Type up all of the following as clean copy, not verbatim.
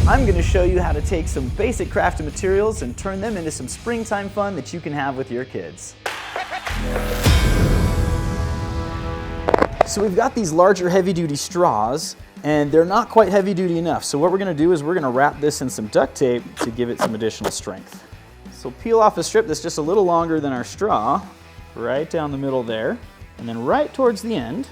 I'm going to show you how to take some basic crafted materials and turn them into some springtime fun that you can have with your kids. So we've got these larger heavy-duty straws, and they're not quite heavy-duty enough. So what we're going to do is we're going to wrap this in some duct tape to give it some additional strength. So peel off a strip that's just a little longer than our straw, right down the middle there, and then right towards the end,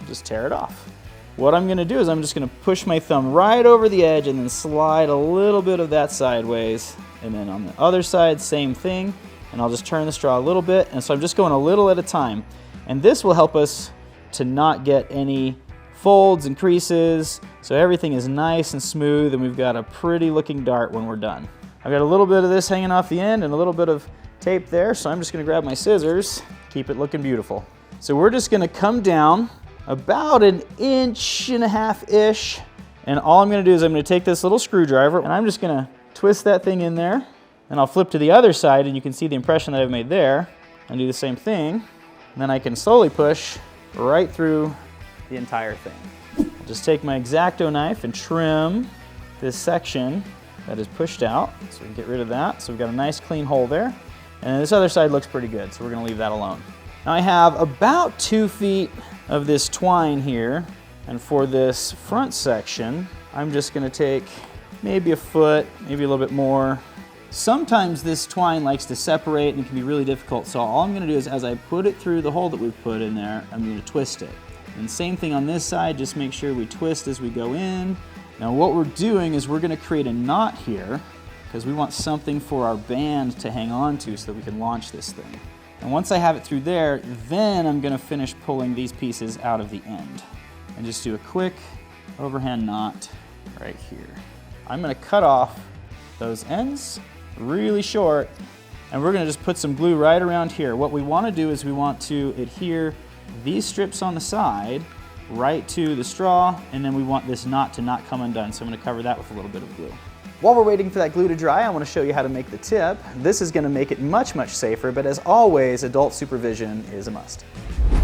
just tear it off. What I'm going to do is I'm just going to push my thumb right over the edge and then slide a little bit of that sideways, and then on the other side, same thing, and I'll just turn the straw a little bit, and so I'm just going a little at a time. And this will help us to not get any folds and creases, so everything is nice and smooth, and we've got a pretty looking dart when we're done. I've got a little bit of this hanging off the end and a little bit of tape there, so I'm just going to grab my scissors, keep it looking beautiful. So we're just going to come down about 1.5 inches-ish, and all I'm going to do is I'm going to take this little screwdriver and I'm just going to twist that thing in there, and I'll flip to the other side and you can see the impression that I've made there, and do the same thing, and then I can slowly push right through the entire thing. I'll just take my X-Acto knife and trim this section that is pushed out, so we can get rid of that. So we've got a nice clean hole there, and this other side looks pretty good, so we're going to leave that alone. Now I have about 2 feet of this twine here, and for this front section I'm just going to take maybe a foot, maybe a little bit more. Sometimes this twine likes to separate and it can be really difficult, so all I'm going to do is as I put it through the hole that we've put in there, I'm going to twist it. And same thing on this side, just make sure we twist as we go in. Now what we're doing is we're going to create a knot here because we want something for our band to hang on to so that we can launch this thing. And once I have it through there, then I'm going to finish pulling these pieces out of the end. And just do a quick overhand knot right here. I'm going to cut off those ends really short, and we're going to just put some glue right around here. What we want to do is we want to adhere these strips on the side right to the straw, and then we want this knot to not come undone. So I'm going to cover that with a little bit of glue. While we're waiting for that glue to dry, I want to show you how to make the tip. This is going to make it much, much safer, but as always, adult supervision is a must.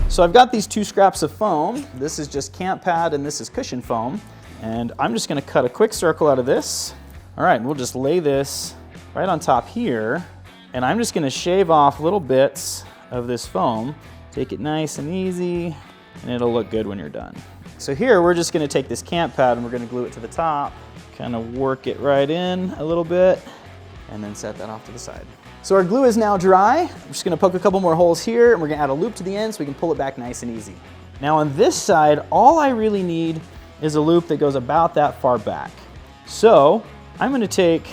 So I've got these 2 scraps of foam. This is just camp pad and this is cushion foam. And I'm just going to cut a quick circle out of this. All right, we'll just lay this right on top here, and I'm just going to shave off little bits of this foam. Take it nice and easy, and it'll look good when you're done. So here we're just going to take this camp pad and we're going to glue it to the top, kind of work it right in a little bit, and then set that off to the side. So our glue is now dry. I'm just going to poke a couple more holes here, and we're going to add a loop to the end so we can pull it back nice and easy. Now on this side, all I really need is a loop that goes about that far back. So I'm going to take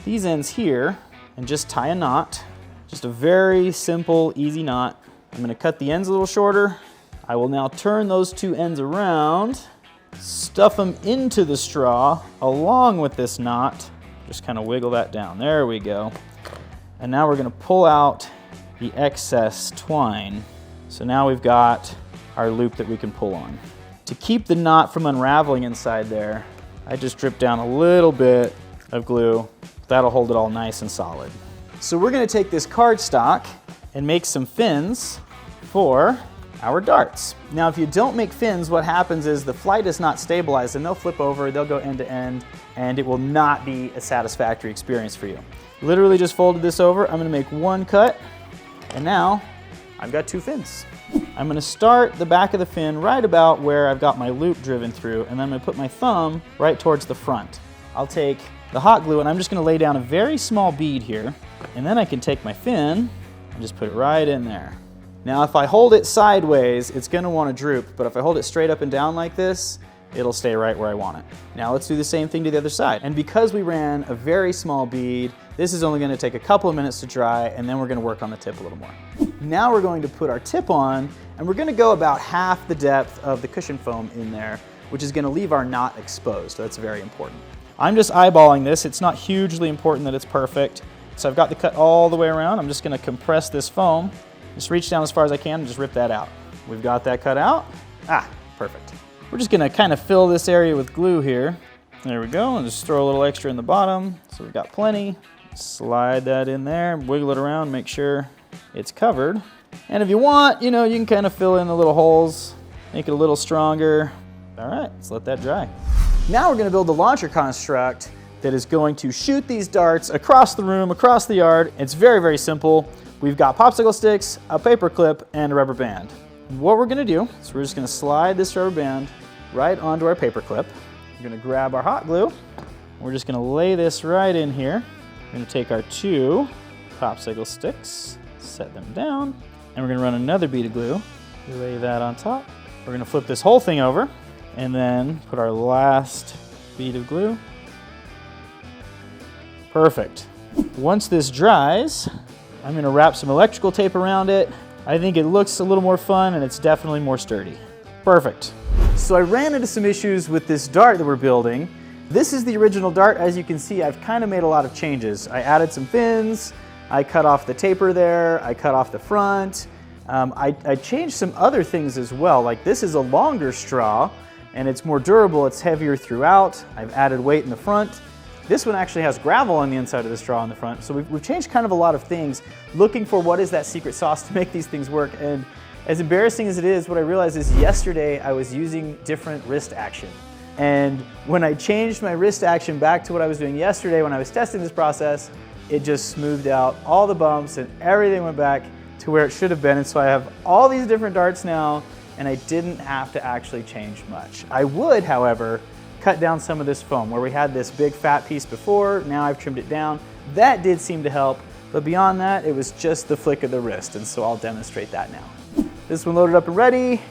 these ends here and just tie a knot. Just a very simple, easy knot. I'm going to cut the ends a little shorter. I will now turn those 2 ends around, stuff them into the straw along with this knot. Just kind of wiggle that down. There we go. And now we're going to pull out the excess twine. So now we've got our loop that we can pull on. To keep the knot from unraveling inside there, I just drip down a little bit of glue. That'll hold it all nice and solid. So we're going to take this cardstock and make some fins for our darts. Now if you don't make fins, what happens is the flight is not stabilized and they'll flip over, they'll go end to end, and it will not be a satisfactory experience for you. Literally just folded this over. I'm going to make 1 cut, and now I've got 2 fins. I'm going to start the back of the fin right about where I've got my loop driven through, and then I'm going to put my thumb right towards the front. I'll take the hot glue and I'm just going to lay down a very small bead here, and then I can take my fin and just put it right in there. Now if I hold it sideways, it's going to want to droop, but if I hold it straight up and down like this, it'll stay right where I want it. Now let's do the same thing to the other side. And because we ran a very small bead, this is only going to take a couple of minutes to dry, and then we're going to work on the tip a little more. Now we're going to put our tip on, and we're going to go about half the depth of the cushion foam in there, which is going to leave our knot exposed. So that's very important. I'm just eyeballing this. It's not hugely important that it's perfect. So I've got the cut all the way around. I'm just going to compress this foam, just reach down as far as I can and just rip that out. We've got that cut out. Perfect. We're just going to kind of fill this area with glue here. There we go, and just throw a little extra in the bottom. So we've got plenty. Slide that in there, wiggle it around, make sure it's covered. And if you want, you know, you can kind of fill in the little holes, make it a little stronger. All right, let's let that dry. Now we're gonna build the launcher construct that is going to shoot these darts across the room, across the yard. It's very, very simple. We've got popsicle sticks, a paper clip, and a rubber band. What we're gonna do is we're just gonna slide this rubber band right onto our paper clip. We're gonna grab our hot glue. We're just gonna lay this right in here. We're gonna take our 2 popsicle sticks, set them down, and we're gonna run another bead of glue. Lay that on top. We're gonna flip this whole thing over and then put our last bead of glue. Perfect. Once this dries, I'm gonna wrap some electrical tape around it. I think it looks a little more fun and it's definitely more sturdy. Perfect. So I ran into some issues with this dart that we're building. This is the original dart. As you can see, I've kind of made a lot of changes. I added some fins, I cut off the taper there, I cut off the front. I changed some other things as well, like this is a longer straw and it's more durable, it's heavier throughout. I've added weight in the front. This one actually has gravel on the inside of the straw in the front. So we've changed kind of a lot of things, looking for what is that secret sauce to make these things work. And as embarrassing as it is, what I realized is yesterday I was using different wrist action. And when I changed my wrist action back to what I was doing yesterday when I was testing this process, it just smoothed out all the bumps and everything went back to where it should have been. And so I have all these different darts now and I didn't have to actually change much. I would, however, cut down some of this foam. Where we had this big fat piece before, now I've trimmed it down. That did seem to help, but beyond that, it was just the flick of the wrist, and so I'll demonstrate that now. This one loaded up and ready.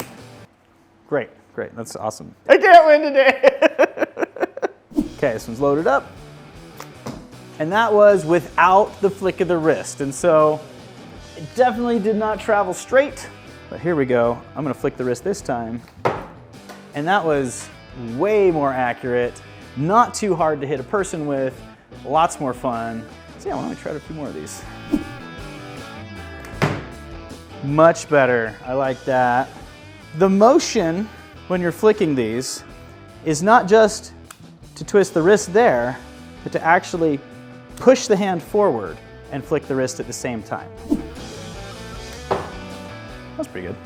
Great, great, that's awesome. I can't win today. Okay, this one's loaded up. And that was without the flick of the wrist, and so it definitely did not travel straight, but here we go. I'm gonna flick the wrist this time, and that was way more accurate, not too hard to hit a person with, lots more fun. So yeah, why don't we try a few more of these? Much better, I like that. The motion when you're flicking these is not just to twist the wrist there, but to actually push the hand forward and flick the wrist at the same time. That's pretty good.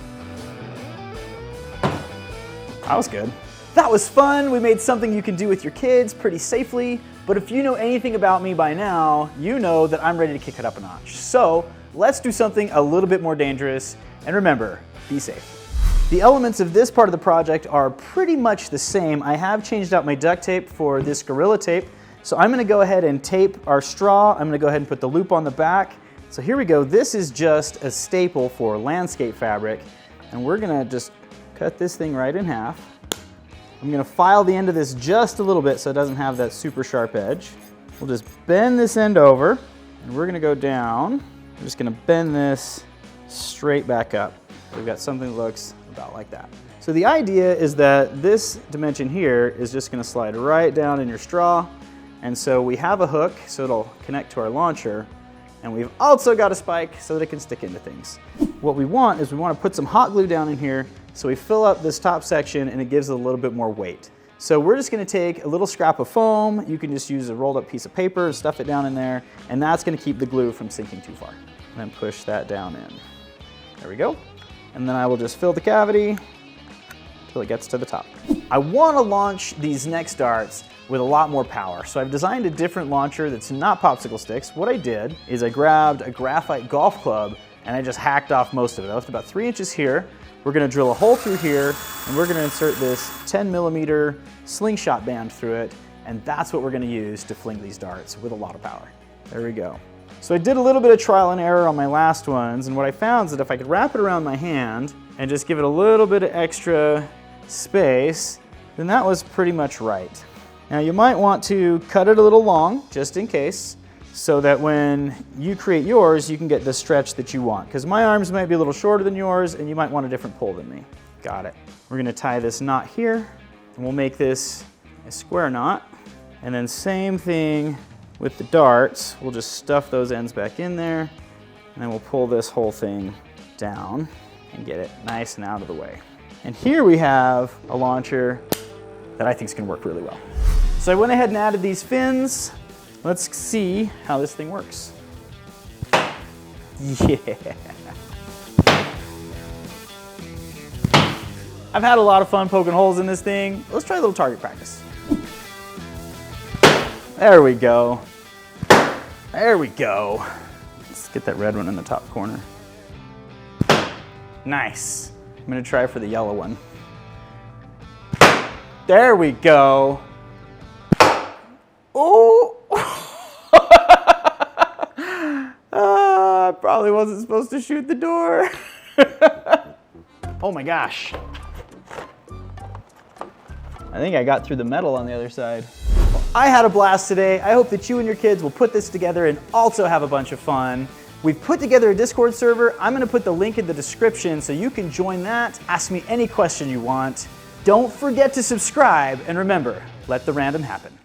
That was good. That was fun. We made something you can do with your kids pretty safely, but if you know anything about me by now, you know that I'm ready to kick it up a notch. So let's do something a little bit more dangerous, and remember, be safe. The elements of this part of the project are pretty much the same. I have changed out my duct tape for this Gorilla Tape, so I'm gonna go ahead and tape our straw. I'm gonna go ahead and put the loop on the back. So here we go. This is just a staple for landscape fabric, and we're gonna just cut this thing right in half. I'm gonna file the end of this just a little bit so it doesn't have that super sharp edge. We'll just bend this end over and we're gonna go down. I'm just gonna bend this straight back up. We've got something that looks about like that. So the idea is that this dimension here is just gonna slide right down in your straw. And so we have a hook so it'll connect to our launcher. And we've also got a spike so that it can stick into things. What we want is we want to put some hot glue down in here so we fill up this top section and it gives it a little bit more weight. So we're just going to take a little scrap of foam. You can just use a rolled up piece of paper and stuff it down in there, and that's going to keep the glue from sinking too far. And then push that down in. There we go. And then I will just fill the cavity until it gets to the top. I want to launch these next darts with a lot more power. So I've designed a different launcher that's not popsicle sticks. What I did is I grabbed a graphite golf club and I just hacked off most of it. I left about 3 inches here. We're gonna drill a hole through here and we're gonna insert this 10mm slingshot band through it, and that's what we're gonna use to fling these darts with a lot of power. There we go. So I did a little bit of trial and error on my last ones, and what I found is that if I could wrap it around my hand and just give it a little bit of extra space, then that was pretty much right. Now you might want to cut it a little long, just in case, so that when you create yours, you can get the stretch that you want. Because my arms might be a little shorter than yours, and you might want a different pull than me. Got it. We're gonna tie this knot here, and we'll make this a square knot. And then same thing with the darts. We'll just stuff those ends back in there, and then we'll pull this whole thing down and get it nice and out of the way. And here we have a launcher that I think is gonna work really well. So I went ahead and added these fins. Let's see how this thing works. Yeah. I've had a lot of fun poking holes in this thing. Let's try a little target practice. There we go. There we go. Let's get that red one in the top corner. Nice. I'm gonna try for the yellow one. There we go. Oh! I probably wasn't supposed to shoot the door. Oh my gosh. I think I got through the metal on the other side. Well, I had a blast today. I hope that you and your kids will put this together and also have a bunch of fun. We've put together a Discord server. I'm gonna put the link in the description so you can join that. Ask me any question you want. Don't forget to subscribe, and remember, let the random happen.